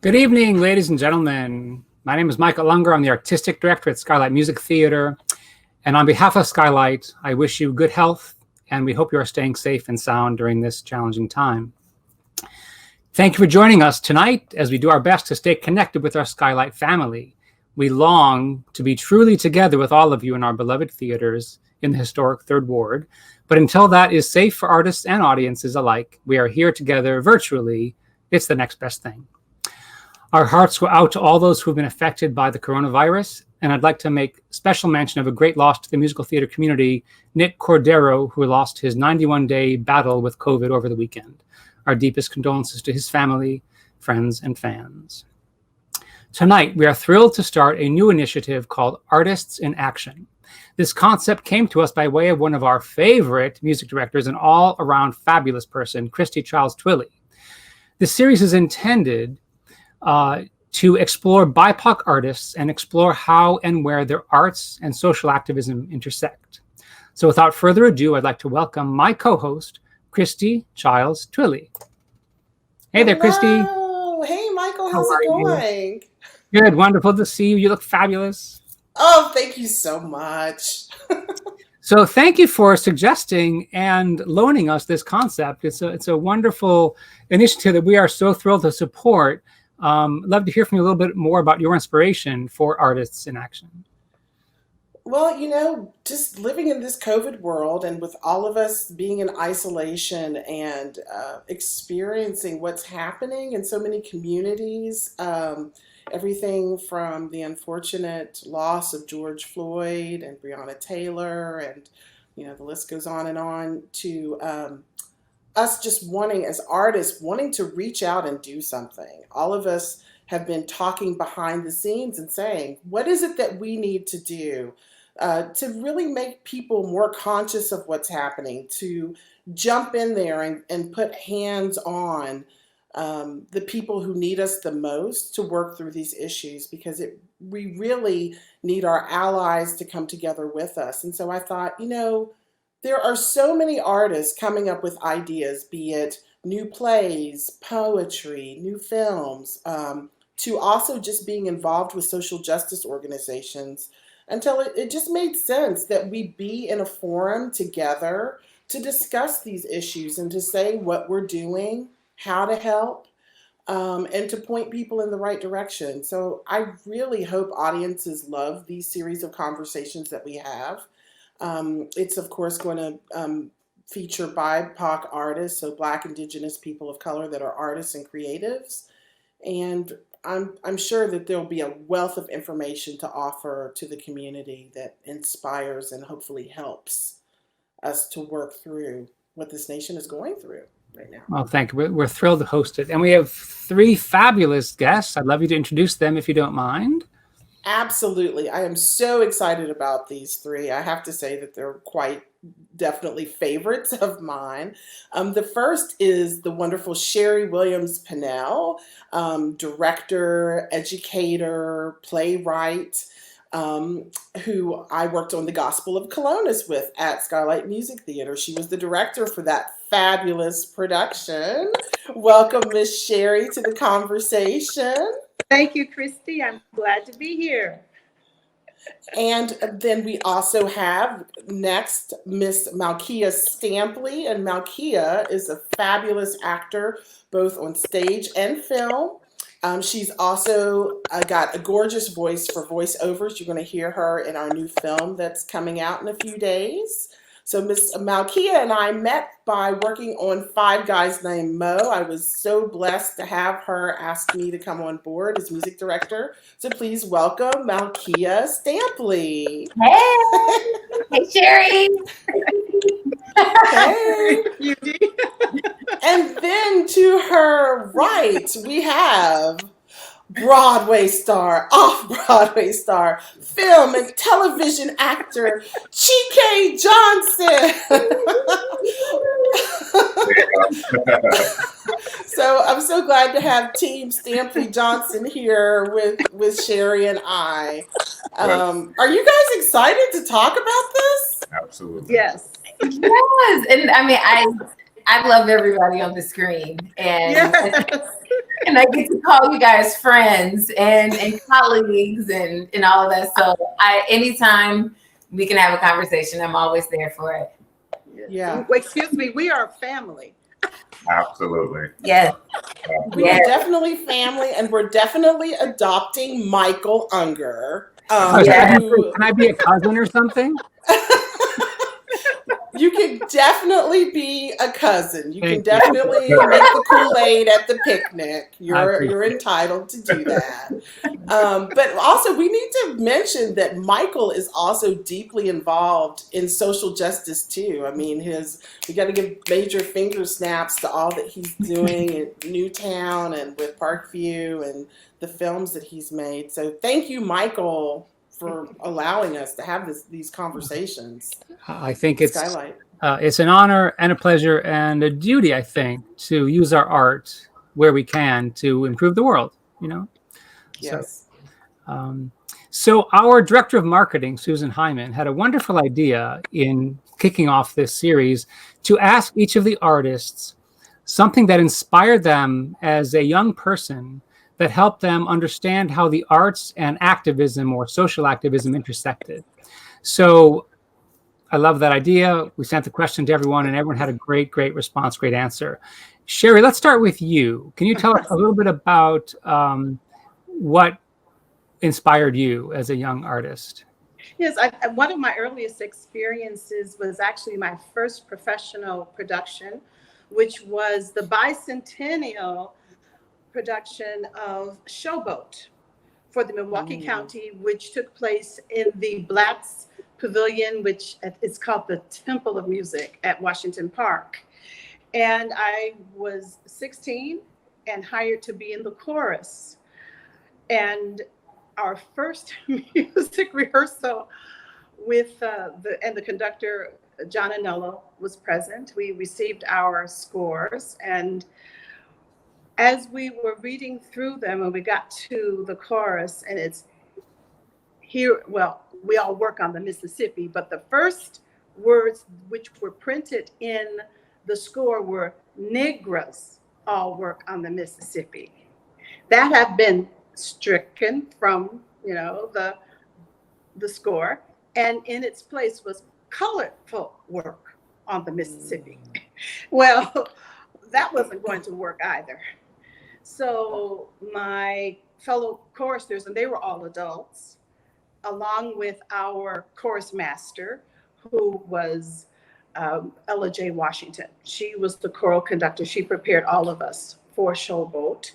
Good evening, ladies and gentlemen. My name is Michael Unger. I'm the Artistic Director at Skylight Music Theater. And on behalf of Skylight, I wish you good health, and we hope you are staying safe and sound during this challenging time. Thank you for joining us tonight as we do our best to stay connected with our Skylight family. We long to be truly together with all of you in our beloved theaters in the historic Third Ward. But until that is safe for artists and audiences alike, we are here together virtually. It's the next best thing. Our hearts go out to all those who have been affected by the coronavirus, and I'd like to make special mention of a great loss to the musical theater community, Nick Cordero, who lost his 91-day battle with COVID over the weekend. Our deepest condolences to his family, friends, and fans. Tonight, we are thrilled to start a new initiative called Artists in Action. This concept came to us by way of one of our favorite music directors, an all-around fabulous person, Christie Chiles Twillie. This series is intended to explore BIPOC artists and explore how and where their arts and social activism intersect. So without further ado, I'd like to welcome my co-host, Christie Chiles Twillie. Hey there, Christie. Hey, Michael. How's it going? Good. Wonderful to see you. You look fabulous. Oh, thank you so much. So thank you for suggesting and loaning us this concept. It's a wonderful initiative that we are so thrilled to support. Love to hear from you a little bit more about your inspiration for Artists in Action. Well, just living in this COVID world and with all of us being in isolation and experiencing what's happening in so many communities, everything from the unfortunate loss of George Floyd and Breonna Taylor, and the list goes on, to us just wanting, as artists, wanting to reach out and do something. All of us have been talking behind the scenes and saying, what is it that we need to do to really make people more conscious of what's happening, to jump in there and put hands on the people who need us the most to work through these issues, because we really need our allies to come together with us. And so I thought, there are so many artists coming up with ideas, be it new plays, poetry, new films, to also just being involved with social justice organizations, until it just made sense that we be in a forum together to discuss these issues and to say what we're doing, how to help, and to point people in the right direction. So I really hope audiences love these series of conversations that we have. It's, of course, going to feature BIPOC artists, so Black, Indigenous, people of color that are artists and creatives. And I'm sure that there'll be a wealth of information to offer to the community that inspires and hopefully helps us to work through what this nation is going through right now. Well, thank you. We're thrilled to host it. And we have three fabulous guests. I'd love you to introduce them if you don't mind. Absolutely. I am so excited about these three. I have to say that they're quite definitely favorites of mine. The first is the wonderful Sheri Pannell, director, educator, playwright, who I worked on The Gospel of Colonus with at Skylight Music Theater. She was the director for that fabulous production. Welcome, Miss Sheri, to the conversation. Thank you, Christy. I'm glad to be here. And then we also have next Miss Malkia Stampley. And Malkia is a fabulous actor, both on stage and film. She's also got a gorgeous voice for voiceovers. You're going to hear her in our new film that's coming out in a few days. So Miss Malkia and I met by working on Five Guys Named Mo. I was so blessed to have her ask me to come on board as music director. So please welcome Malkia Stampley. Hey, hey Sheri. Hey. And then to her right, we have Broadway star, off-Broadway star, film and television actor, Chike Johnson. So I'm so glad to have Team Stampley Johnson here with Sheri and I. Are you guys excited to talk about this? Absolutely. Yes. Yes. And I mean, I love everybody on the screen. And And I get to call you guys friends and colleagues and all of that. So anytime we can have a conversation, I'm always there for it. Yeah. Excuse me, we are family. Absolutely. Yes. We are definitely family, and we're definitely adopting Michael Unger. Can I be a cousin or something? You can definitely be a cousin. You can Thank you. definitely make the Kool-Aid at the picnic. You're appreciate entitled to do that. But also, we need to mention that Michael is also deeply involved in social justice too. I mean, we got to give major finger snaps to all that he's doing in Newtown and with Parkview and the films that he's made. So thank you, Michael, for allowing us to have these conversations. I think it's Skylight. It's an honor and a pleasure and a duty, I think, to use our art where we can to improve the world. Yes. So our director of marketing, Susan Hyman, had a wonderful idea in kicking off this series to ask each of the artists something that inspired them as a young person, that helped them understand how the arts and activism or social activism intersected. So I love that idea. We sent the question to everyone, and everyone had a great response, great answer. Sheri, let's start with you. Can you tell us a little bit about what inspired you as a young artist? Yes, one of my earliest experiences was actually my first professional production, which was the bicentennial production of Showboat for the Milwaukee County, which took place in the Blatz Pavilion, which is called the Temple of Music at Washington Park. And I was 16 and hired to be in the chorus. And our first music rehearsal with the conductor, John Anello, was present. We received our scores, and as we were reading through them and we got to the chorus, and it's here, well, we all work on the Mississippi, but the first words which were printed in the score were "Negras all work on the Mississippi." That had been stricken from, the score, and in its place was "Colored folk work on the Mississippi." Well, that wasn't going to work either. So my fellow choristers, and they were all adults, along with our chorus master, who was Ella J. Washington. She was the choral conductor. She prepared all of us for Showboat.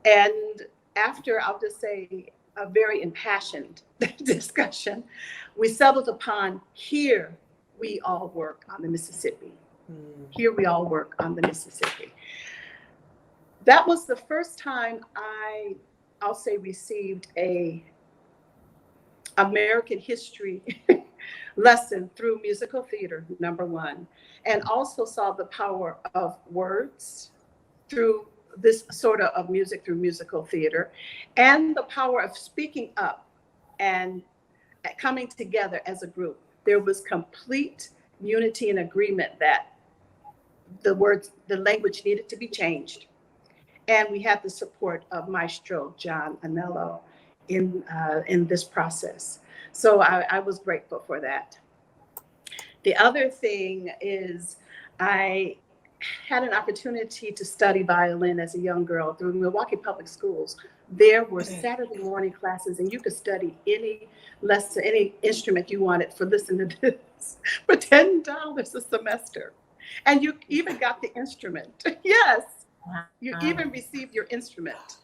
And after, I'll just say, a very impassioned discussion, we settled upon "Here we all work on the Mississippi." Here we all work on the Mississippi. That was the first time I'll say, received a American history lesson through musical theater, number one, and also saw the power of words through this sort of music, through musical theater, and the power of speaking up and coming together as a group. There was complete unity and agreement that the language needed to be changed. And we had the support of Maestro John Anello in this process. So I was grateful for that. The other thing is I had an opportunity to study violin as a young girl through Milwaukee Public Schools. There were Saturday morning classes, and you could study any lesson, any instrument you wanted for listening to this for $10 a semester. And you even got the instrument. Yes, you even received your instrument.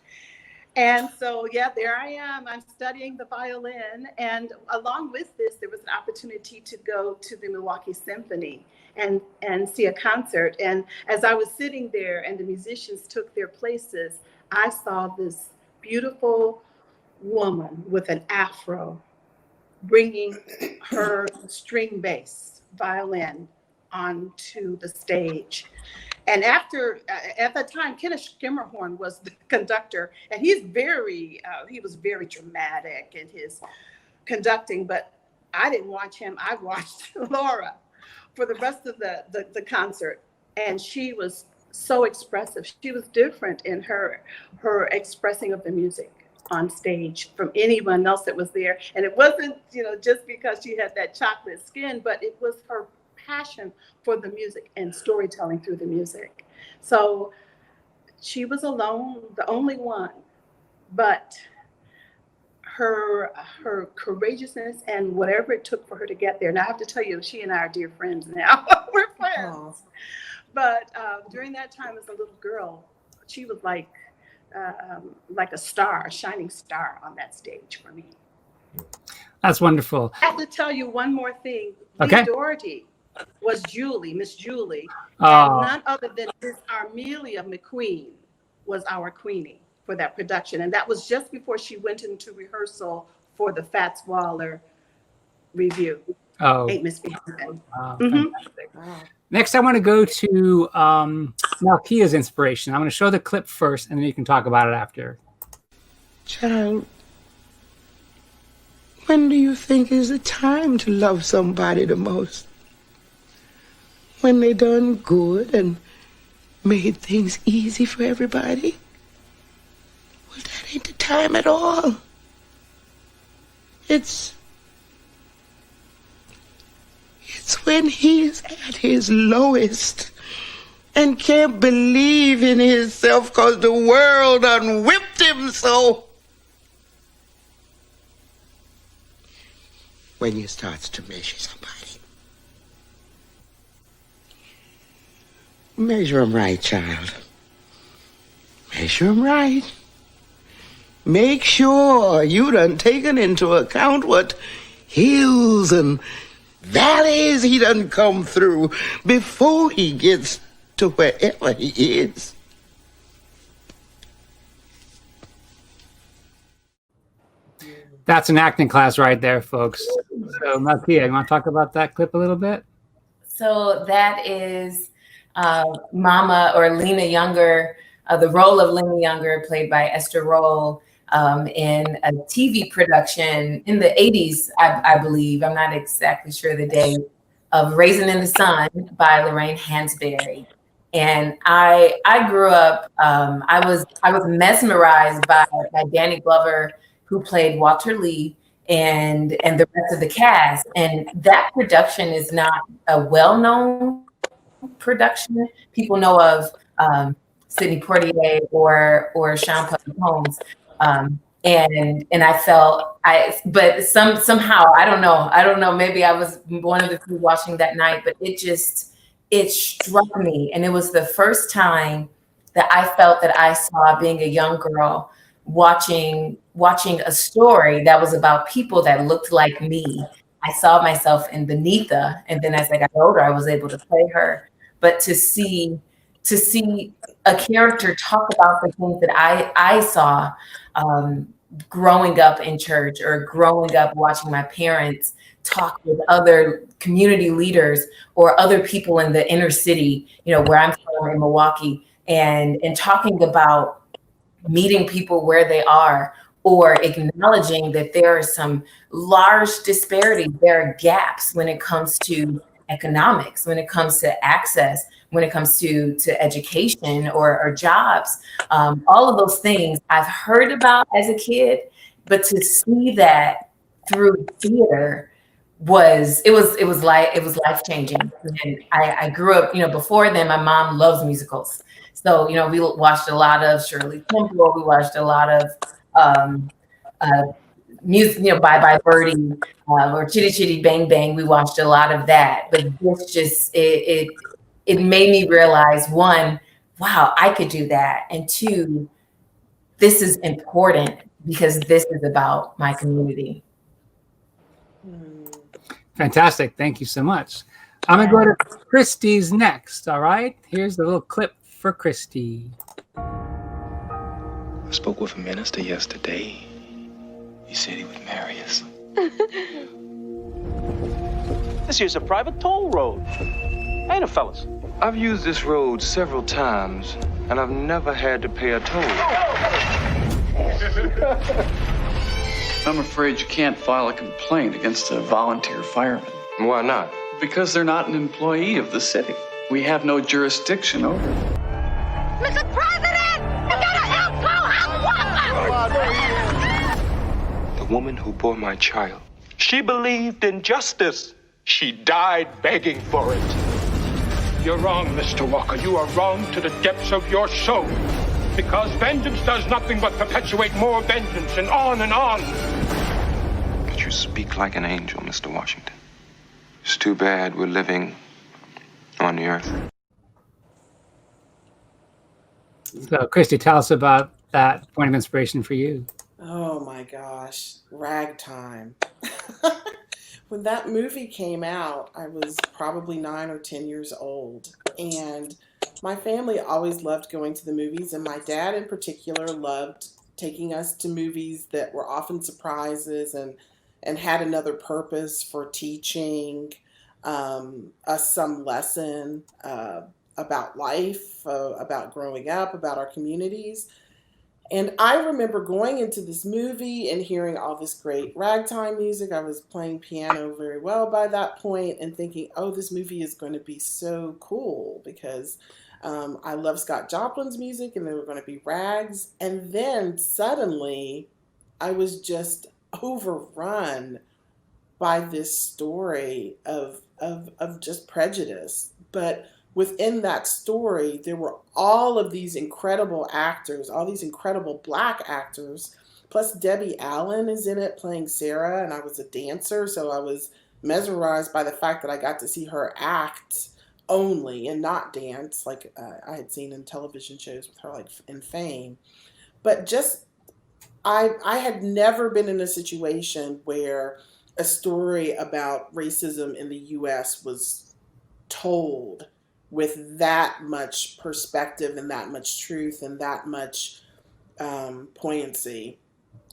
And so, yeah, there I am. I'm studying the violin. And along with this, there was an opportunity to go to the Milwaukee Symphony and see a concert. And as I was sitting there and the musicians took their places, I saw this beautiful woman with an afro bringing her string bass violin onto the stage. And at that time, Kenneth Skimmerhorn was the conductor, and he was very dramatic in his conducting, but I didn't watch him. I watched Laura for the rest of the concert, and she was so expressive. She was different in her expressing of the music on stage from anyone else that was there. And it wasn't, just because she had that chocolate skin, but it was her passion for the music and storytelling through the music. So she was alone, the only one, but her courageousness and whatever it took for her to get there. Now I have to tell you, she and I are dear friends now. We're friends. Oh. But during that time as a little girl, she was like a star, a shining star on that stage for me. That's wonderful. I have to tell you one more thing. Okay. Lee Doherty was Miss Julie. Oh. And none other than Miss Armelia McQueen was our queenie for that production. And that was just before she went into rehearsal for the Fats Waller review. Oh. Ain't Misbehaving. Fantastic. Wow. Next, I want to go to Malkia's inspiration. I'm going to show the clip first, and then you can talk about it after. Child, when do you think is the time to love somebody the most? When they done good and made things easy for everybody? Well, that ain't the time at all. It's when he's at his lowest and can't believe in himself 'cause the world done whipped him so. When you starts to measure somebody. Measure 'em right, child. Measure 'em right. Make sure you done taken into account what hills and valleys he done come through before he gets to wherever he is. That's an acting class right there, folks. So, Malkia, you want to talk about that clip a little bit? So that is Mama or Lena Younger, the role of Lena Younger, played by Esther Roll, in a TV production in the 80s, I believe. I'm not exactly sure the date, of Raisin in the Sun by Lorraine Hansberry. And I grew up, I was mesmerized by Danny Glover, who played Walter Lee, and the rest of the cast. And that production is not a well-known production. People know of Sidney Poitier or Sean Puffy Combs. And I felt but somehow, I don't know, maybe I was one of the few watching that night, but it struck me. And it was the first time that I felt that I saw, being a young girl, watching a story that was about people that looked like me. I saw myself in Benita, and then as I got older, I was able to play her. But to see a character talk about the things that I saw growing up in church, or growing up watching my parents talk with other community leaders or other people in the inner city, where I'm from in Milwaukee, and talking about meeting people where they are, or acknowledging that there are some large disparities, there are gaps when it comes to economics, when it comes to access, when it comes to education or jobs. All of those things I've heard about as a kid, but to see that through theater was life-changing. And I grew up, before then, my mom loves musicals. So, we watched a lot of Shirley Temple. We watched a lot of music, Bye Bye Birdie, or Chitty Chitty Bang Bang. We watched a lot of that. But this just, it made me realize, one, wow, I could do that. And two, this is important because this is about my community. Fantastic. Thank you so much. I'm going to go to Christie's next. All right. Here's the little clip for Christie. I spoke with a minister yesterday. He said he would marry us. This here's a private toll road. Ain't it, fellas? I've used this road several times, and I've never had to pay a toll. I'm afraid you can't file a complaint against a volunteer fireman. Why not? Because they're not an employee of the city. We have no jurisdiction over them. Mr. President! You gotta help Walker! The woman who bore my child. She believed in justice. She died begging for it. You're wrong, Mr. Walker. You are wrong to the depths of your soul. Because vengeance does nothing but perpetuate more vengeance and on and on. But you speak like an angel, Mr. Washington. It's too bad we're living on the earth. So, Christie, tell us about that point of inspiration for you. Oh my gosh, Ragtime. When that movie came out, I was probably 9 or 10 years old. And my family always loved going to the movies. And my dad in particular loved taking us to movies that were often surprises and had another purpose for teaching us some lesson about life, about growing up, about our communities. And I remember going into this movie and hearing all this great ragtime music. I was playing piano very well by that point and thinking, oh, this movie is going to be so cool because I love Scott Joplin's music and there were going to be rags. And then suddenly I was just overrun by this story of just prejudice. But within that story, there were all of these incredible actors, all these incredible Black actors, plus Debbie Allen is in it playing Sarah, and I was a dancer, so I was mesmerized by the fact that I got to see her act only and not dance like I had seen in television shows with her, like in Fame. But just, I had never been in a situation where a story about racism in the U.S. was told with that much perspective and that much truth and that much poignancy.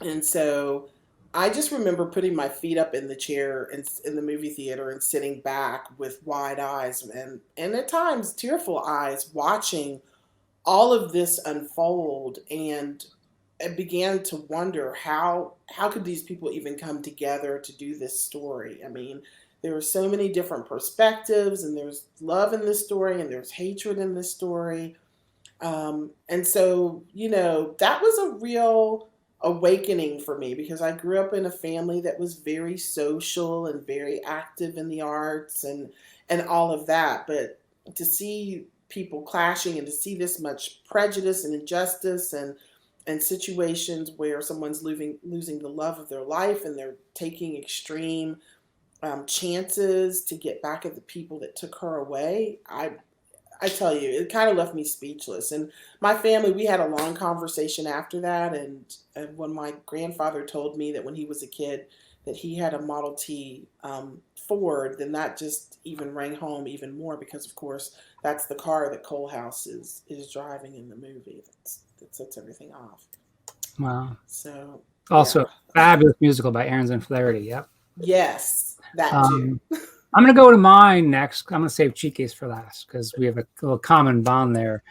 And so I just remember putting my feet up in the chair in the movie theater and sitting back with wide eyes and at times tearful eyes watching all of this unfold. And I began to wonder how could these people even come together to do this story? I mean, there were so many different perspectives, and there's love in this story, and there's hatred in this story. And so, you know, that was a real awakening for me because I grew up in a family that was very social and very active in the arts and all of that. But to see people clashing and to see this much prejudice and injustice and situations where someone's losing the love of their life and they're taking extreme chances to get back at the people that took her away, I tell you, it kind of left me speechless. And my family, we had a long conversation after that. And when my grandfather told me that when he was a kid that he had a Model T Ford, then that just even rang home even more because, of course, that's the car that Colehouse is driving in the movie. That sets everything off. Wow. So also fabulous musical by Ahrens and Flaherty. Yep. Yes, that too. I'm going to go to mine next. I'm going to save Chike's for last because we have a little common bond there.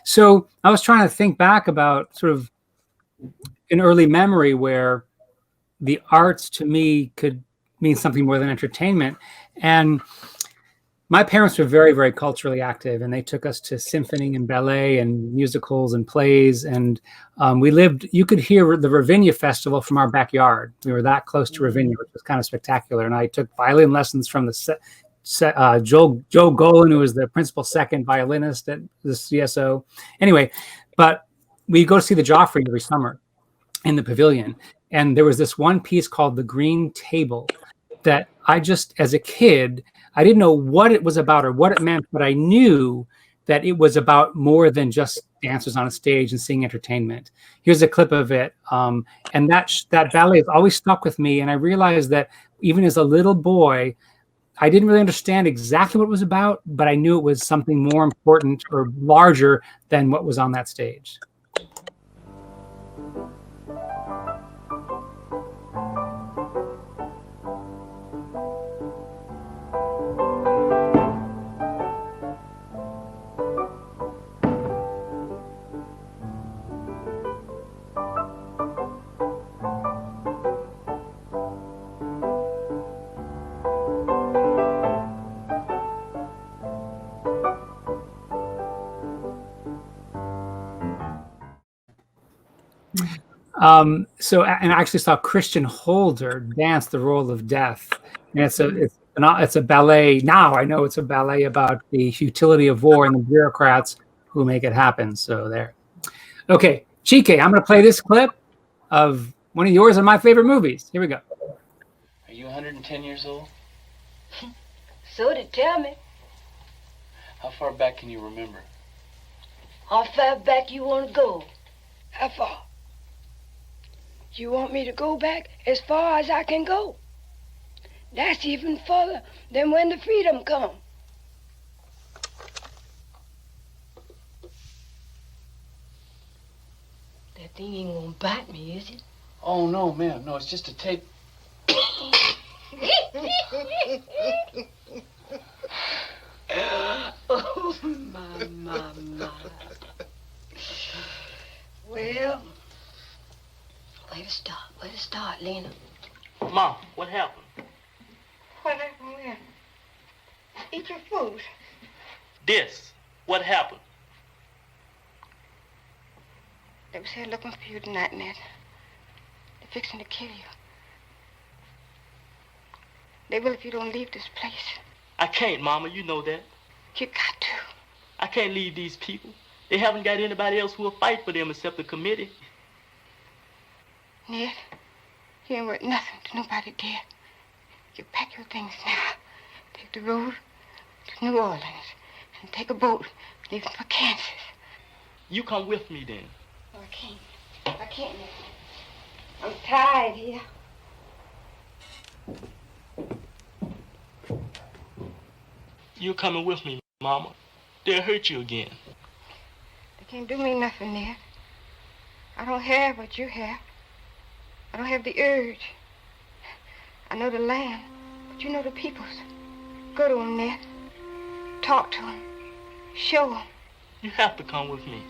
So I was trying to think back about sort of an early memory where the arts to me could mean something more than entertainment. And my parents were very, very culturally active, and they took us to symphony and ballet and musicals and plays. And you could hear the Ravinia Festival from our backyard. We were that close to Ravinia, which was kind of spectacular. And I took violin lessons from Joe Golan, who was the principal second violinist at the CSO. Anyway, but we go to see the Joffrey every summer in the pavilion. And there was this one piece called The Green Table that I just, as a kid, I didn't know what it was about or what it meant, but I knew that it was about more than just dancers on a stage and seeing entertainment. Here's a clip of it. And that ballet has always stuck with me. And I realized that even as a little boy, I didn't really understand exactly what it was about, but I knew it was something more important or larger than what was on that stage. So, and I actually saw Christian Holder dance the role of Death, and it's a ballet. Now I know it's a ballet about the futility of war and the bureaucrats who make it happen. So there. Okay, Chike, I'm going to play this clip of one of yours and my favorite movies. Here we go. Are you 110 years old? So they tell me. How far back can you remember? How far back you want to go? How far? You want me to go back as far as I can go? That's even further than when the freedom come. That thing ain't gonna bite me, is it? Oh, no, ma'am. No, it's just a tape. Oh, my. Well, where to start, Lena? Mom, what happened? What happened where? Eat your food. This. What happened? They was here looking for you tonight, Ned. They're fixing to kill you. They will if you don't leave this place. I can't, Mama. You know that. You got to. I can't leave these people. They haven't got anybody else who will fight for them except the committee. Ned, you ain't worth nothing to nobody dead. You pack your things now. Take the road to New Orleans and take a boat leaving for Kansas. You come with me then. No, I can't, Ned. I'm tired here. You're coming with me, Mama. They'll hurt you again. They can't do me nothing, Ned. I don't have what you have. I don't have the urge. I know the land, but you know the peoples. Go to them, Ned. Talk to them. Show them. You have to come with me.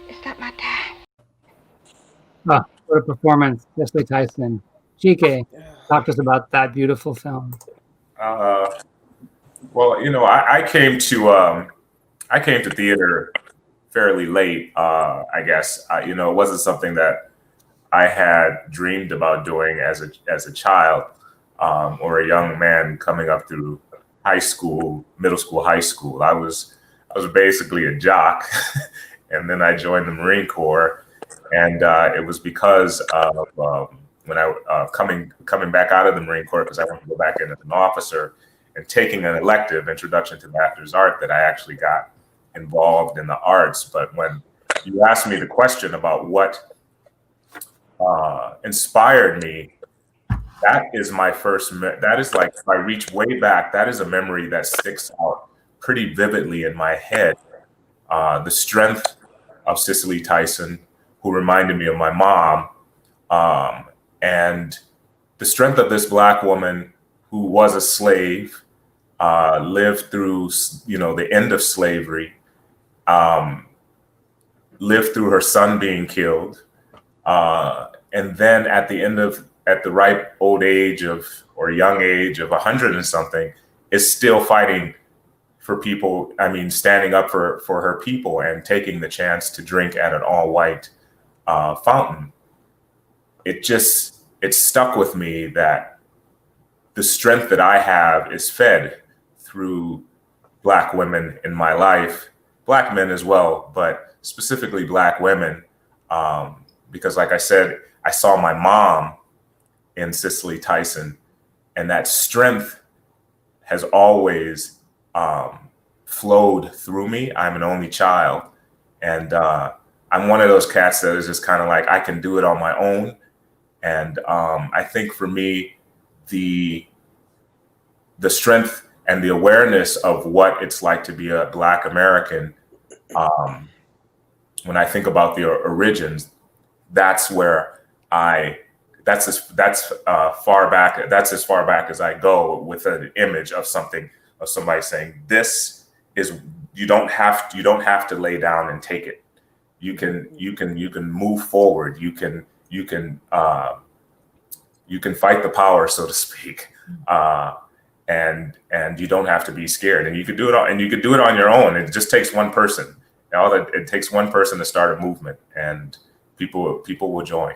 It's not my time. Ah, what a performance, Cicely Tyson. Chike, talk to us about that beautiful film. Well, you know, I came to theater fairly late. I guess you know, it wasn't something that I had dreamed about doing as a child or a young man coming up through high school, middle school, high school. I was basically a jock, and then I joined the Marine Corps, and it was because of when I coming back out of the Marine Corps, because I wanted to go back in as an officer and taking an elective, Introduction to the Actor's Art, that I actually got involved in the arts. But when you asked me the question about what inspired me, that is my first. That is like, if I reach way back, that is a memory that sticks out pretty vividly in my head. The strength of Cicely Tyson, who reminded me of my mom, and the strength of this Black woman who was a slave, lived through, you know, the end of slavery, lived through her son being killed, and then at the ripe old age of, or young age of 100 and something, is still fighting for people. I mean, standing up for her people and taking the chance to drink at an all-white fountain. It stuck with me that the strength that I have is fed through Black women in my life, Black men as well, but specifically Black women, because like I said, I saw my mom in Cicely Tyson, and that strength has always flowed through me. I'm an only child, and I'm one of those cats that is just kind of like, I can do it on my own. And I think for me, the strength and the awareness of what it's like to be a Black American, when I think about the origins, that's where that's as far back as I go with an image of somebody saying, this is, you don't have to lay down and take it. You can move forward. You can fight the power, so to speak. And you don't have to be scared, and you could do it on your own. It just takes one person. all that it takes one person to start a movement, and people will join.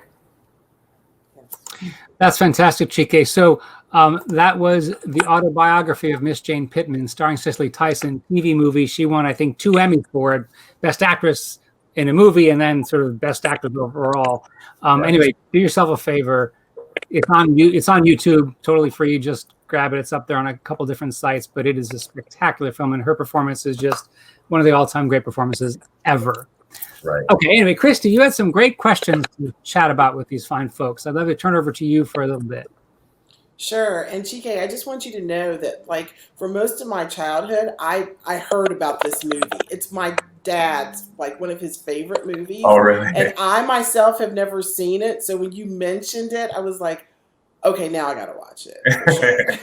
That's fantastic, Chike. So that was the autobiography of Miss Jane Pittman, starring Cicely Tyson, TV movie. She won, I think, 2 Emmys for it, Best Actress in a Movie, and then sort of Best Actress overall. Anyway, do yourself a favor. It's on YouTube, totally free. Just grab it. It's up there on a couple different sites, but it is a spectacular film, and her performance is just one of the all-time great performances ever. Right. Okay, anyway, Christie, you had some great questions to chat about with these fine folks. I'd love to turn over to you for a little bit. Sure. And Chike, I just want you to know that, like, for most of my childhood, I heard about this movie. It's my dad's, like, one of his favorite movies. Oh, really? And I myself have never seen it. So when you mentioned it, I was like, okay, now I got to watch it. For sure.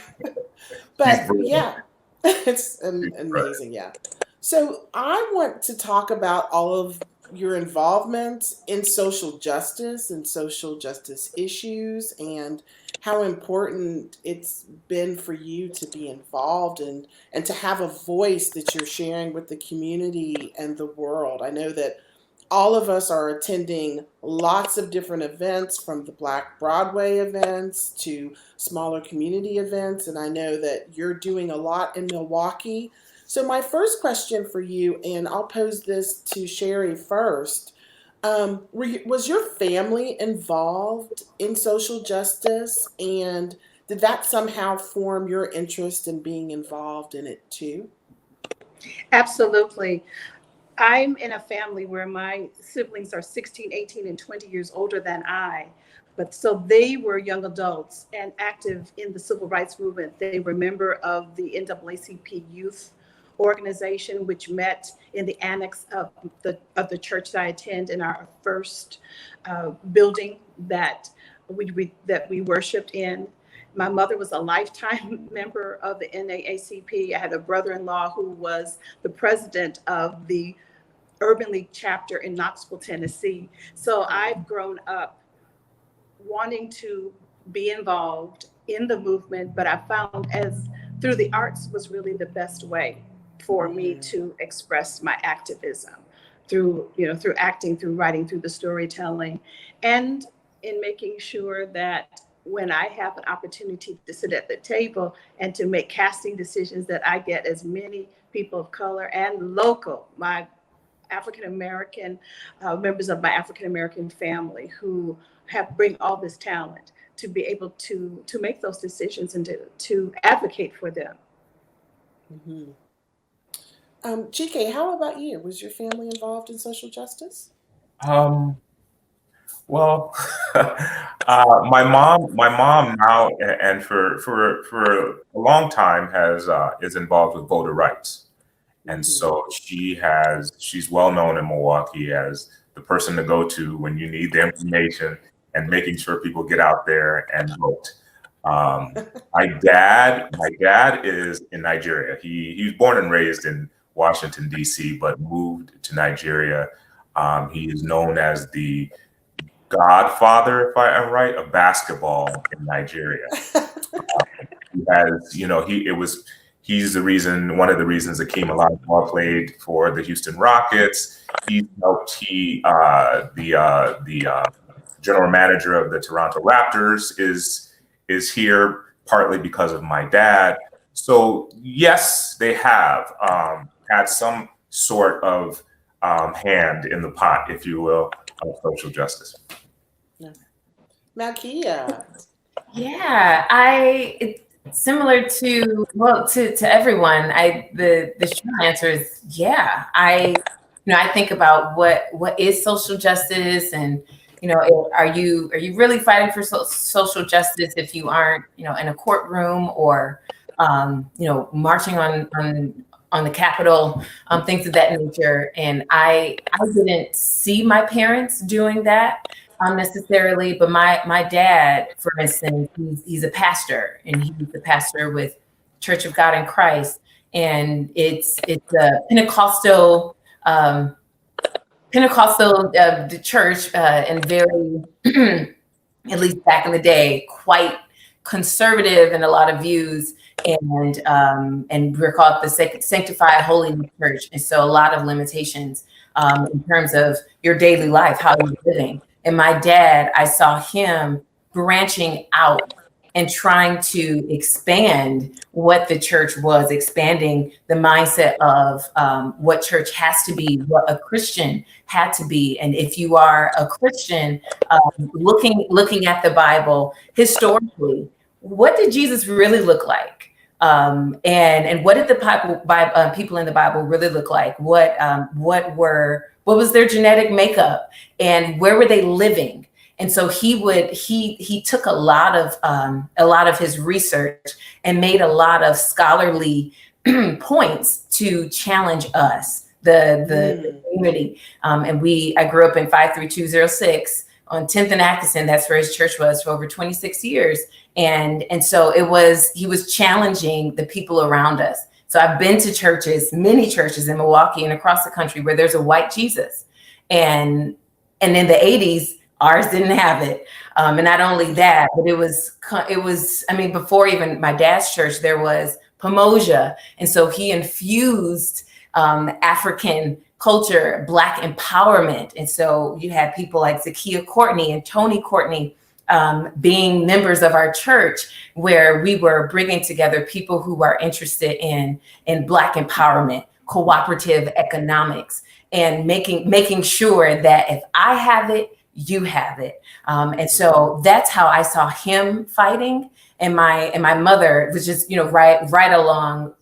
But yeah, it's amazing. Yeah. So I want to talk about all of your involvement in social justice and social justice issues, and how important it's been for you to be involved and to have a voice that you're sharing with the community and the world. I know that all of us are attending lots of different events, from the Black Broadway events to smaller community events, and I know that you're doing a lot in Milwaukee. So my first question for you, and I'll pose this to Sheri first, was your family involved in social justice, and did that somehow form your interest in being involved in it too? Absolutely. I'm in a family where my siblings are 16, 18, and 20 years older than I. But so they were young adults and active in the civil rights movement. They were a member of the NAACP youth organization, which met in the annex of the church that I attend, in our first building that we worshiped in. My mother was a lifetime member of the NAACP. I had a brother-in-law who was the president of the Urban League chapter in Knoxville, Tennessee. So I've grown up wanting to be involved in the movement, but I found through the arts was really the best way for me to express my activism, through acting, through writing, through the storytelling, and in making sure that when I have an opportunity to sit at the table and to make casting decisions, that I get as many people of color and local, my African-American, members of my African-American family who bring all this talent, to be able to make those decisions and to advocate for them. Mm-hmm. Chike, how about you? Was your family involved in social justice? Well, my mom now, and for a long time is involved with voter rights, and so she's well known in Milwaukee as the person to go to when you need the information and making sure people get out there and vote. My dad is in Nigeria. He was born and raised in Washington, D.C., but moved to Nigeria. He is known as the godfather, if I am right, of basketball in Nigeria. He's the reason, one of the reasons Akeem Olajuwon played for the Houston Rockets. He helped the general manager of the Toronto Raptors is here partly because of my dad. So yes, they have had some sort of hand in the pot, if you will, of social justice. Malkia. Yeah, similar to everyone. The short answer is yeah. I think about what is social justice, and are you really fighting for social justice if you aren't in a courtroom or marching on the Capitol, things of that nature. And I didn't see my parents doing that necessarily, but my dad, for instance, he's a pastor, and he's the pastor with Church of God in Christ, and it's a Pentecostal the church, and very, at least back in the day, quite conservative in a lot of views. and we're called the Sanctified Holy Church. And so a lot of limitations in terms of your daily life, how you're living. And my dad, I saw him branching out and trying to expand what the church was, expanding the mindset of what church has to be, what a Christian had to be. And if you are a Christian, looking at the Bible historically, what did Jesus really look like? And what did the people in the Bible really look like? What was their genetic makeup, and where were they living? And so he took a lot of his research and made a lot of scholarly points to challenge us, the community. And I grew up in 53206 on 10th and Atkinson. That's where his church was for over 26 years. And so he was challenging the people around us. So I've been to churches, many churches in Milwaukee and across the country where there's a white Jesus. And in the 80s, ours didn't have it. And not only that, but it was, I mean, before even my dad's church, there was Pamoja. And so he infused African culture, Black empowerment. And so you had people like Zakiya Courtney and Tony Courtney being members of our church, where we were bringing together people who are interested in Black empowerment, cooperative economics, and making sure that if I have it, you have it. And so that's how I saw him fighting. And my mother was just, right along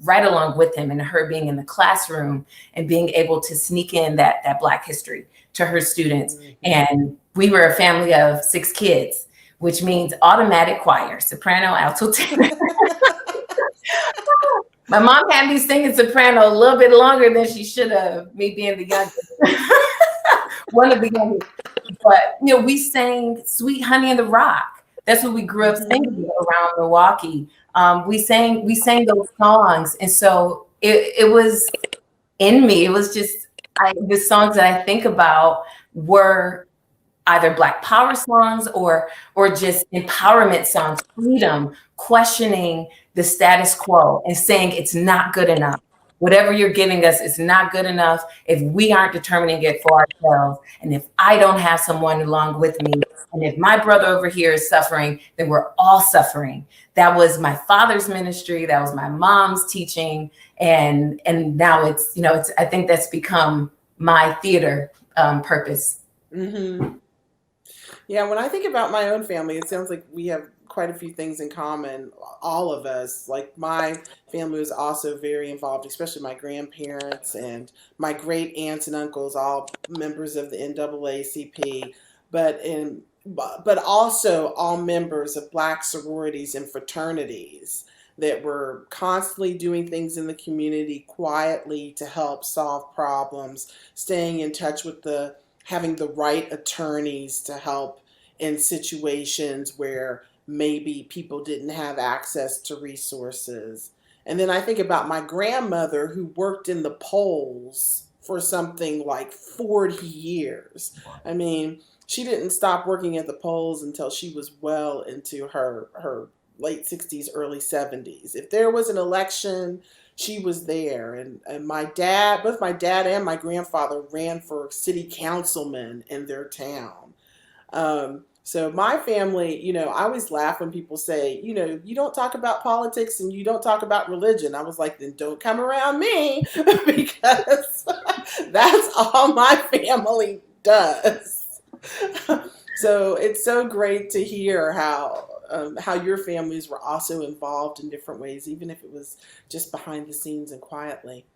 with him, and her being in the classroom and being able to sneak in that Black history to her students. And we were a family of 6 kids, which means automatic choir, soprano, alto, tenor. My mom had me singing soprano a little bit longer than she should have, me being the youngest. One of the youngest. But, we sang Sweet Honey in the Rock. That's what we grew up singing around Milwaukee. We sang those songs. And so it was in me. It was just, the songs that I think about were either Black power songs or just empowerment songs, freedom, questioning the status quo and saying it's not good enough. Whatever you're giving us is not good enough if we aren't determining it for ourselves. And if I don't have someone along with me, and if my brother over here is suffering, then we're all suffering. That was my father's ministry. That was my mom's teaching. And now it's, I think that's become my theater purpose. Mm-hmm. Yeah, when I think about my own family, it sounds like we have quite a few things in common, all of us. Like, my family was also very involved, especially my grandparents and my great aunts and uncles, all members of the NAACP, but also all members of Black sororities and fraternities that were constantly doing things in the community quietly to help solve problems, staying in touch with having the right attorneys to help in situations where maybe people didn't have access to resources. And then I think about my grandmother, who worked in the polls for something like 40 years. I mean, she didn't stop working at the polls until she was well into her late 60s, early 70s. If there was an election, she was there. And both my dad and my grandfather ran for city councilman in their town. So my family, I always laugh when people say, you don't talk about politics and you don't talk about religion. I was like, then don't come around me, because that's all my family does. So it's so great to hear how your families were also involved in different ways, even if it was just behind the scenes and quietly.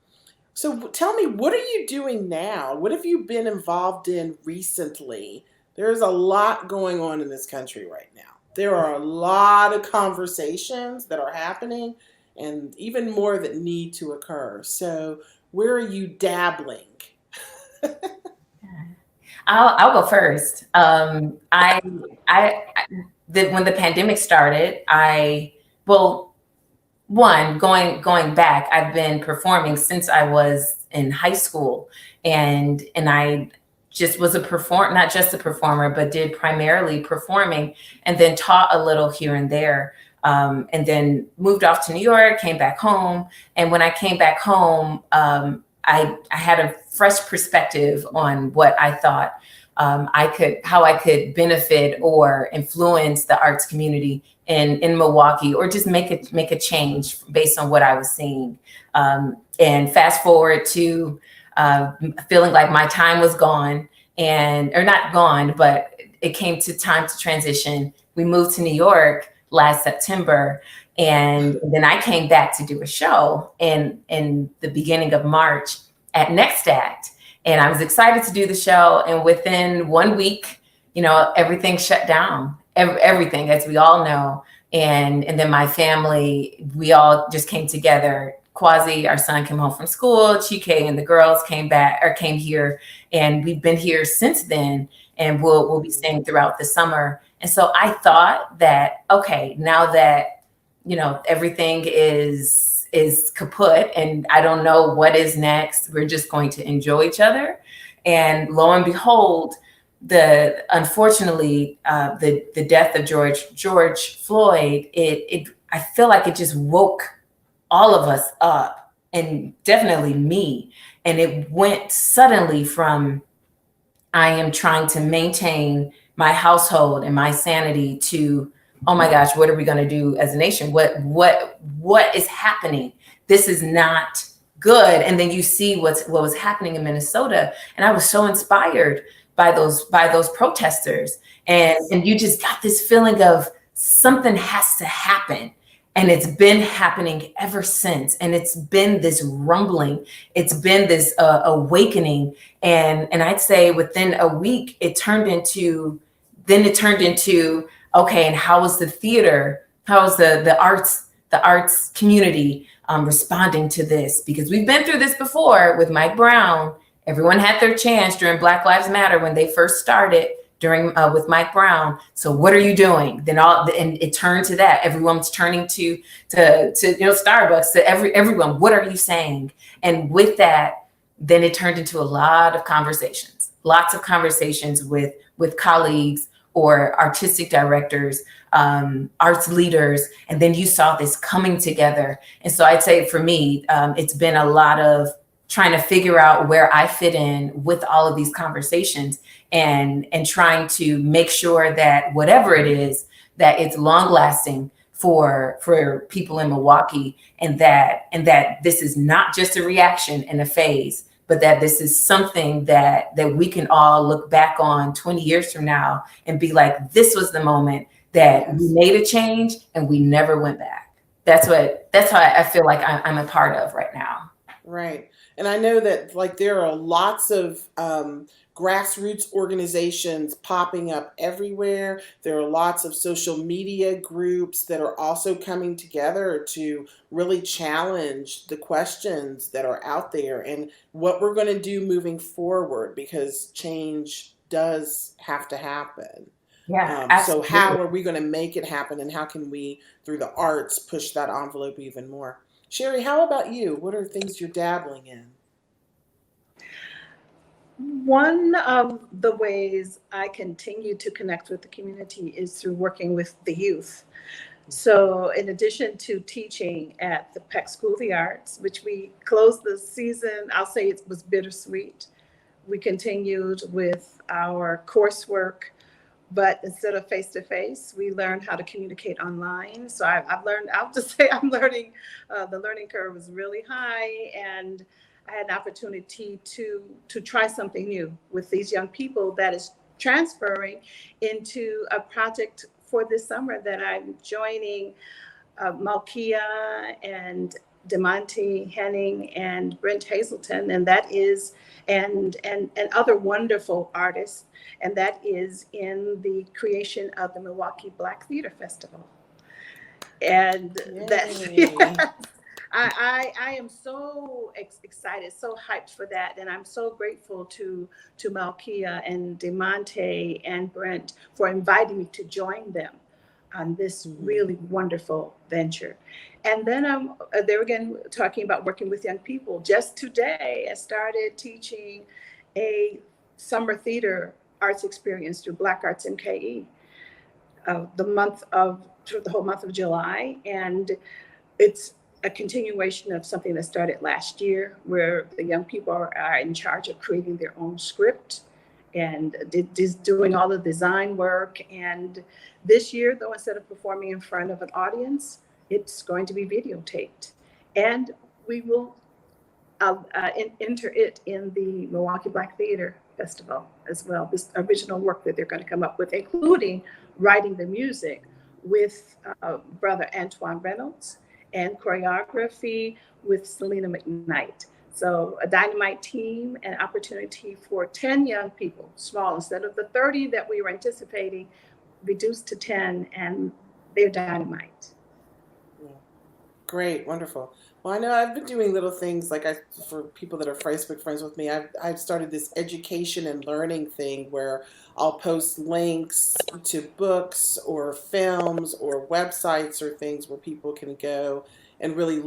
So tell me, what are you doing now? What have you been involved in recently? There's a lot going on in this country right now. There are a lot of conversations that are happening, and even more that need to occur. So where are you dabbling? I'll go first. When the pandemic started, going back, I've been performing since I was in high school, and I just was not just a performer, but did primarily performing, and then taught a little here and there. and then moved off to New York, came back home. And when I came back home, I had a fresh perspective on what I thought how I could benefit or influence the arts community in Milwaukee, or just make a change based on what I was seeing. And fast forward to feeling like my time was gone, or not gone, but it came to time to transition. We moved to New York last September, and then I came back to do a show in the beginning of March at Next Act. And I was excited to do the show. And within 1 week, everything shut down, everything, as we all know. And then my family, we all just came together. Quasi, our son, came home from school. Chike and the girls came here. And we've been here since then. And we'll be staying throughout the summer. And so I thought that, okay, now that, everything is kaput and I don't know what is next, we're just going to enjoy each other. And lo and behold, unfortunately, the death of George Floyd, I feel like it just woke all of us up, and definitely me. And it went suddenly from, I am trying to maintain my household and my sanity, to, oh my gosh, what are we going to do as a nation? What is happening? This is not good. And then you see what was happening in Minnesota, and I was so inspired by those protesters, and you just got this feeling of something has to happen. And it's been happening ever since. And it's been this rumbling. It's been this awakening. And I'd say within a week, it turned into, okay, and how was the theater? How was the arts community responding to this? Because we've been through this before with Mike Brown. Everyone had their chance during Black Lives Matter when they first started, with Mike Brown. So what are you doing? And it turned to that. Everyone's turning to Starbucks, to everyone. What are you saying? And with that, then it turned into a lot of conversations, lots of conversations with colleagues or artistic directors, arts leaders. And then you saw this coming together. And so I'd say for me, it's been a lot of trying to figure out where I fit in with all of these conversations, and trying to make sure that whatever it is, that it's long lasting for people in Milwaukee, and that this is not just a reaction and a phase, but that this is something that we can all look back on 20 years from now and be like, this was the moment that we made a change and we never went back. That's how I feel like I'm a part of right now. Right. And I know that there are lots of grassroots organizations popping up everywhere. There are lots of social media groups that are also coming together to really challenge the questions that are out there and what we're going to do moving forward, because change does have to happen. Yeah. So how are we going to make it happen, and how can we, through the arts, push that envelope even more? Sheri, how about you? What are things you're dabbling in? One of the ways I continue to connect with the community is through working with the youth. So in addition to teaching at the Peck School of the Arts, which we closed the season, I'll say it was bittersweet. We continued with our coursework, but instead of face-to-face, we learned how to communicate online. So I'll just say I'm learning, the learning curve was really high, and I had an opportunity to try something new with these young people that is transferring into a project for this summer that I'm joining Malkia and DeMonte Henning and Brent Hazelton, and that is, and other wonderful artists, and that is in the creation of the Milwaukee Black Theater Festival. And that's, I am so excited, so hyped for that, and I'm so grateful to Malkia and DeMonte and Brent for inviting me to join them on this really wonderful venture. And then they were again talking about working with young people. Just today, I started teaching a summer theater arts experience through Black Arts MKE. the whole month of July. And it's a continuation of something that started last year, where the young people are in charge of creating their own script and doing all the design work. And this year, though, instead of performing in front of an audience, it's going to be videotaped. And we will enter it in the Milwaukee Black Theater Festival as well. This original work that they're going to come up with, including writing the music with brother Antoine Reynolds, and choreography with Selena McKnight. So a dynamite team, and opportunity for 10 young people, small, instead of the 30 that we were anticipating, reduced to 10, and they're dynamite. Great, wonderful. Well, I know I've been doing little things like for people that are Facebook friends with me, I've started this education and learning thing where I'll post links to books or films or websites or things where people can go and really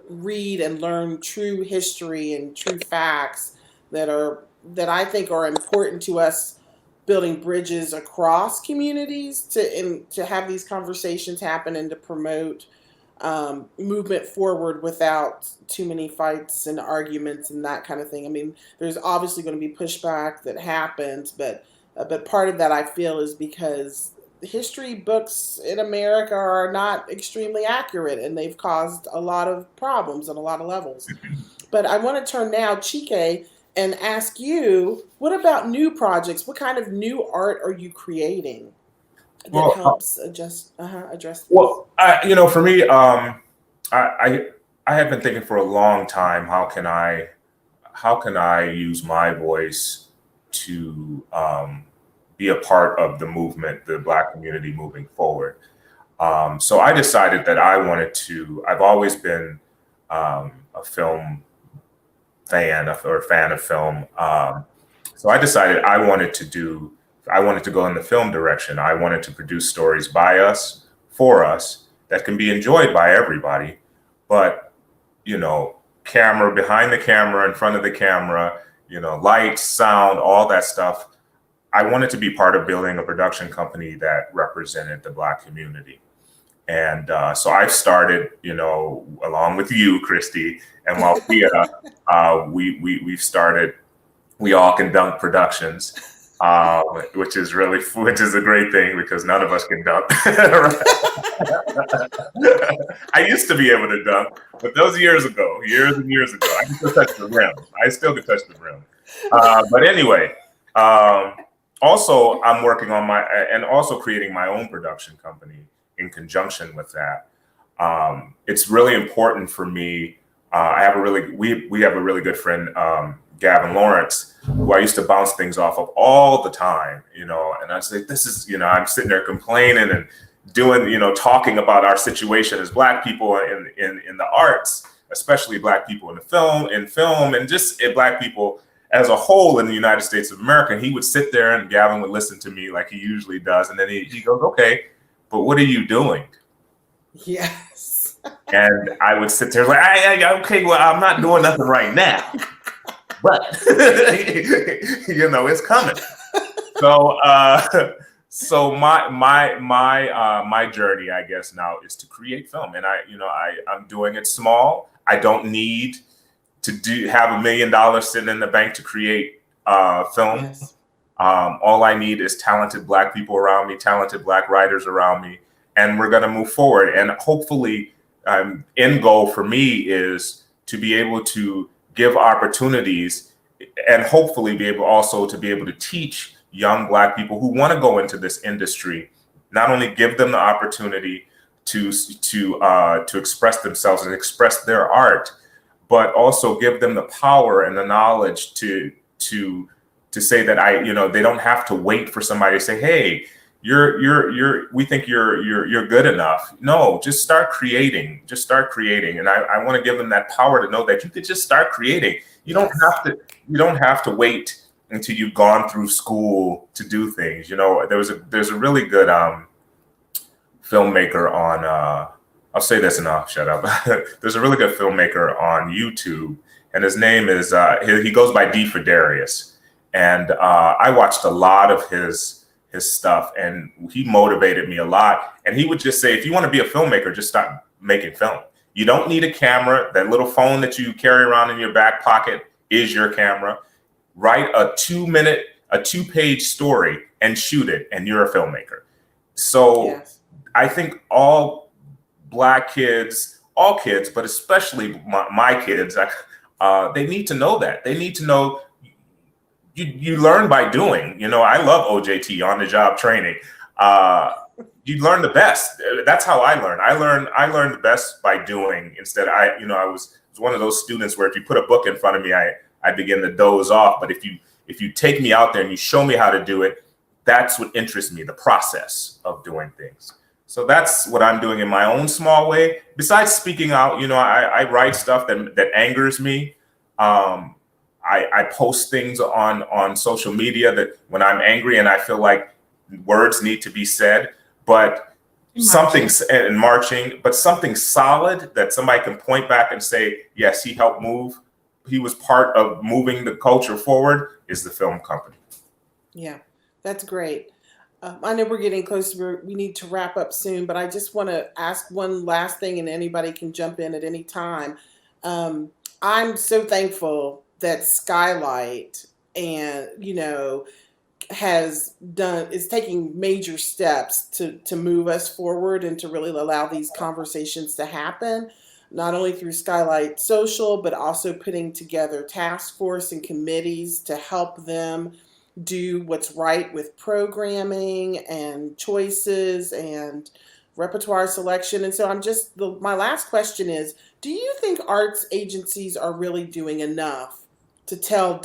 read and learn true history and true facts that I think are important to us, building bridges across communities to have these conversations happen and to promote movement forward without too many fights and arguments and that kind of thing. I mean, there's obviously going to be pushback that happens, but part of that I feel is because history books in America are not extremely accurate, and they've caused a lot of problems on a lot of levels. But I want to turn now, Chike, and ask you, what about new projects? What kind of new art are you creating that helps address this? Well, for me, I have been thinking for a long time, how can I use my voice to be a part of the movement, the Black community moving forward. So I decided that I've always been a film fan of film. So I decided I wanted to go in the film direction. I wanted to produce stories by us, for us, that can be enjoyed by everybody. But, camera, behind the camera, in front of the camera, lights, sound, all that stuff. I wanted to be part of building a production company that represented the Black community. And so I've started, along with you, Christie, and Malkia, we've started We All Can Dunk Productions, which is a great thing because none of us can dunk. I used to be able to dunk, but those years and years ago, I could touch the rim. I still could touch the rim. But anyway, also I'm working on also creating my own production company in conjunction with that. It's really important for me. We have a really good friend, Gavin Lawrence, who I used to bounce things off of all the time, and I'd say, I'm sitting there complaining and doing, talking about our situation as Black people in the arts, especially Black people in film, and just Black people as a whole in the United States of America. And he would sit there and Gavin would listen to me like he usually does. And then he goes, okay, but what are you doing? Yes. And I would sit there like, okay, well, I'm not doing nothing right now, but it's coming. So my journey, I guess, now is to create film, and I'm doing it small. I don't need to have $1 million sitting in the bank to create film. Yes. All I need is talented Black people around me, talented Black writers around me, and we're going to move forward. And hopefully, end goal for me is to be able to give opportunities, and hopefully be able to teach young Black people who want to go into this industry, not only give them the opportunity to express themselves and express their art, but also give them the power and the knowledge to say that they don't have to wait for somebody to say, hey, we think you're good enough. No, just start creating. And I want to give them that power to know that you could just start creating. You don't have to wait until you've gone through school to do things. There's a really good filmmaker on I'll say this and I'll shut up. There's a really good filmmaker on YouTube, and his name is he goes by D for Darius. And I watched a lot of his his stuff, and he motivated me a lot. And he would just say, if you want to be a filmmaker, just start making film. You don't need a camera. That little phone that you carry around in your back pocket is your camera. Write a 2-page story and shoot it, and you're a filmmaker. So yes. I think all Black kids, all kids, but especially my kids, they need to know that. They need to know you learn by doing. You know, I love OJT, on the job training. You learn the best. That's how I learn. I learned the best by doing. Instead, I was one of those students where if you put a book in front of me, I begin to doze off. But if you take me out there and you show me how to do it, that's what interests me, the process of doing things. So that's what I'm doing in my own small way. Besides speaking out, I write stuff that angers me. I post things on social media that when I'm angry and I feel like words need to be said, but something solid that somebody can point back and say, yes, he helped move. He was part of moving the culture forward, is the film company. Yeah, that's great. I know we're getting close. We need to wrap up soon, but I just want to ask one last thing, and anybody can jump in at any time. I'm so thankful that Skylight is taking major steps to move us forward and to really allow these conversations to happen, not only through Skylight Social, but also putting together task force and committees to help them do what's right with programming and choices and repertoire selection. And so my last question is, do you think arts agencies are really doing enough to tell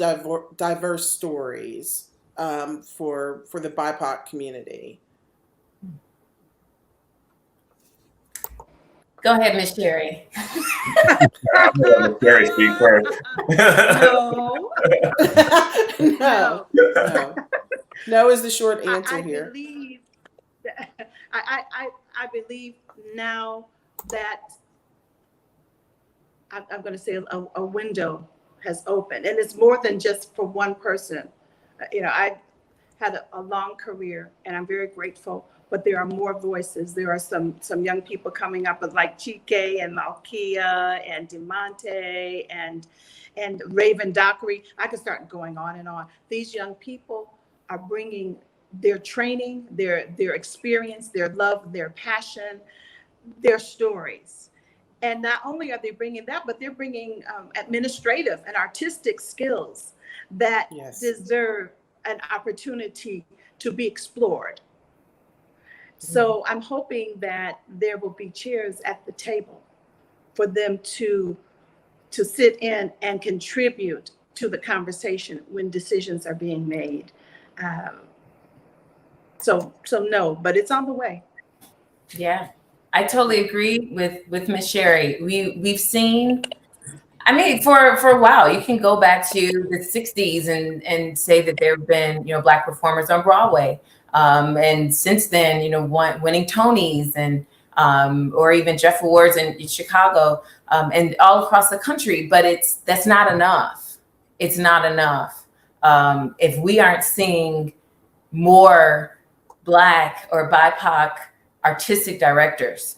diverse stories for the BIPOC community? Go ahead, Miss Sheri. I'm going to let Sheri speak first. No is the short answer here. I believe now that I'm going to say a window has opened, and it's more than just for one person. I had a long career, and I'm very grateful. But there are more voices. There are some young people coming up with like Chike and Malkia and Demonte and Raven Dockery. I could start going on and on. These young people are bringing their training, their experience, their love, their passion, their stories. And not only are they bringing that, but they're bringing administrative and artistic skills that deserve an opportunity to be explored. So I'm hoping that there will be chairs at the table for them to sit in and contribute to the conversation when decisions are being made. So no, but it's on the way. Yeah, I totally agree with Ms. Sheri. We've seen, for a while, you can go back to the 60s and say that there have been, Black performers on Broadway. And since then, winning Tonys and or even Jeff Awards in Chicago and all across the country. But that's not enough. It's not enough. If we aren't seeing more Black or BIPOC artistic directors,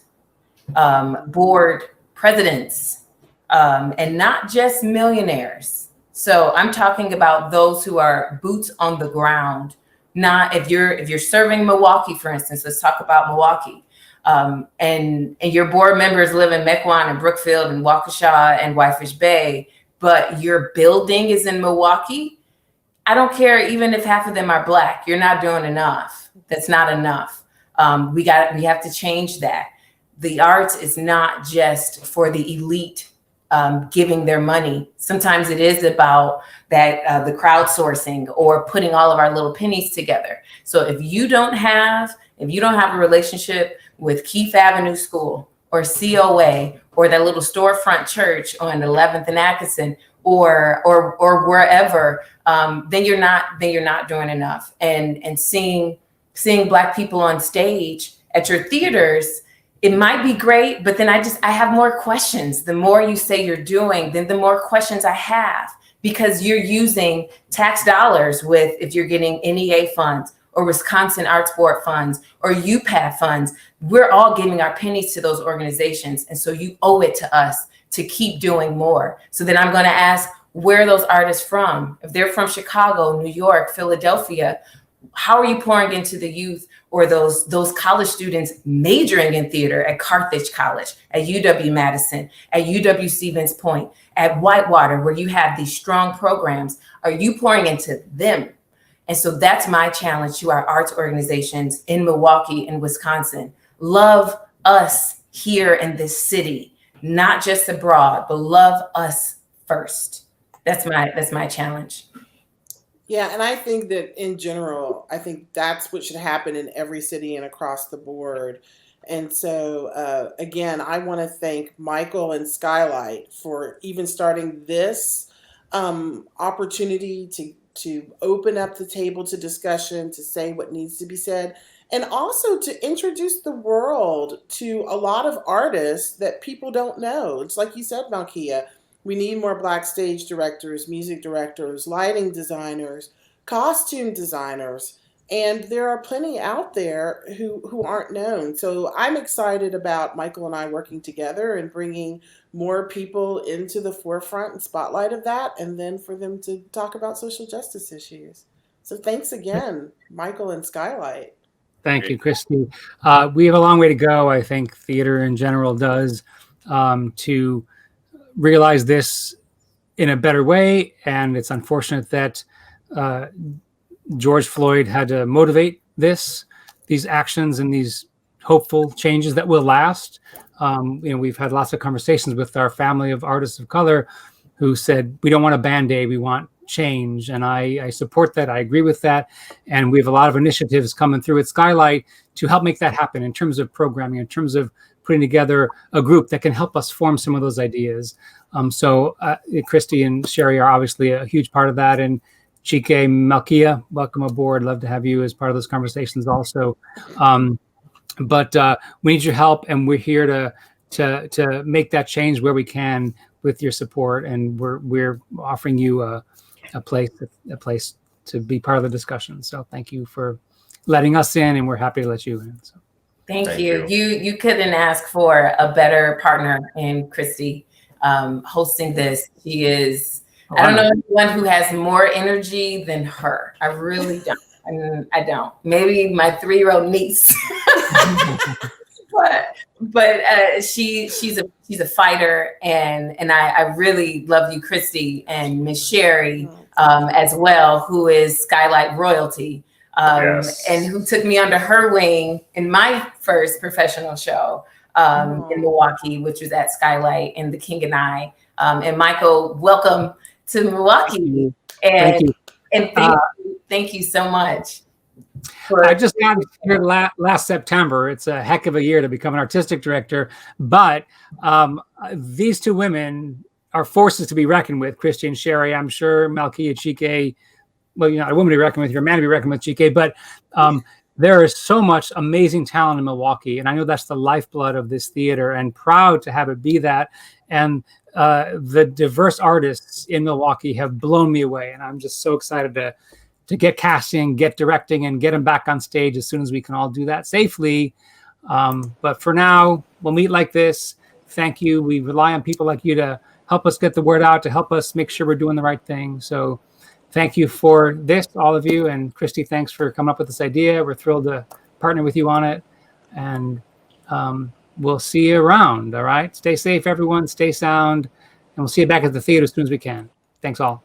board presidents, and not just millionaires. So I'm talking about those who are boots on the ground. Not if you're serving Milwaukee, for instance, let's talk about Milwaukee. And your board members live in Mequon and Brookfield and Waukesha and Whitefish Bay, but your building is in Milwaukee. I don't care even if half of them are Black. You're not doing enough. That's not enough. We have to change that. The arts is not just for the elite giving their money. Sometimes it is about that the crowdsourcing or putting all of our little pennies together. So if you don't have a relationship with Keefe Avenue School or COA or that little storefront church on 11th and Atkinson or wherever, then you're not doing enough. And seeing Black people on stage at your theaters, it might be great, but then I have more questions. The more you say you're doing, then the more questions I have, because you're using tax dollars if you're getting NEA funds or Wisconsin Arts Board funds or UPAD funds. We're all giving our pennies to those organizations. And so you owe it to us to keep doing more. So then I'm going to ask, where are those artists from? If they're from Chicago, New York, Philadelphia, how are you pouring into the youth or those college students majoring in theater at Carthage College, at UW-Madison, at UW-Stevens Point, at Whitewater, where you have these strong programs? Are you pouring into them? And so that's my challenge to our arts organizations in Milwaukee and Wisconsin. Love us here in this city, not just abroad, but love us first. That's my challenge. Yeah, and I think that in general, I think that's what should happen in every city and across the board. And so, again, I want to thank Michael and Skylight for even starting this opportunity to open up the table to discussion, to say what needs to be said, and also to introduce the world to a lot of artists that people don't know. It's like you said, Malkia. We need more Black stage directors, music directors, lighting designers, costume designers, and there are plenty out there who aren't known. So I'm excited about Michael and I working together and bringing more people into the forefront and spotlight of that, and then for them to talk about social justice issues. So thanks again, Michael and Skylight. Thank you, Christie. We have a long way to go, I think theater in general does, to realize this in a better way. And it's unfortunate that George Floyd had to motivate these actions and these hopeful changes that will last. We've had lots of conversations with our family of artists of color who said, we don't want a Band-Aid, we want change. And I support that. I agree with that. And we have a lot of initiatives coming through at Skylight to help make that happen in terms of programming, in terms of putting together a group that can help us form some of those ideas. So Christie and Sheri are obviously a huge part of that. And Chike, Malkia, welcome aboard. Love to have you as part of those conversations also. But we need your help, and we're here to make that change where we can with your support. And we're offering you a place to be part of the discussion. So thank you for letting us in, and we're happy to let you in. So. Thank you. You couldn't ask for a better partner in Christie hosting this. She is, I don't know anyone who has more energy than her. I really don't. I don't. Maybe my 3-year-old niece. but she's a fighter, and I really love you, Christie, and Miss Sheri as well, who is Skylight royalty. Yes. And who took me under her wing in my first professional show in Milwaukee, which was at Skylight and The King and I. And Michael, welcome to Milwaukee. And thank you so much. I just got here last September. It's a heck of a year to become an artistic director, but these two women are forces to be reckoned with. Christie and Sheri, I'm sure Malkia, Chike. Well, you're not a woman to be reckoned with, you're a man to be reckoned with, Chike, but there is so much amazing talent in Milwaukee, and I know that's the lifeblood of this theater, and proud to have it be that. And the diverse artists in Milwaukee have blown me away, and I'm just so excited to get casting, get directing, and get them back on stage as soon as we can all do that safely. But for now, we'll meet like this. Thank you. We rely on people like you to help us get the word out, to help us make sure we're doing the right thing. So thank you for this, all of you. And Christie, thanks for coming up with this idea. We're thrilled to partner with you on it. And we'll see you around, all right? Stay safe, everyone. Stay sound. And we'll see you back at the theater as soon as we can. Thanks all.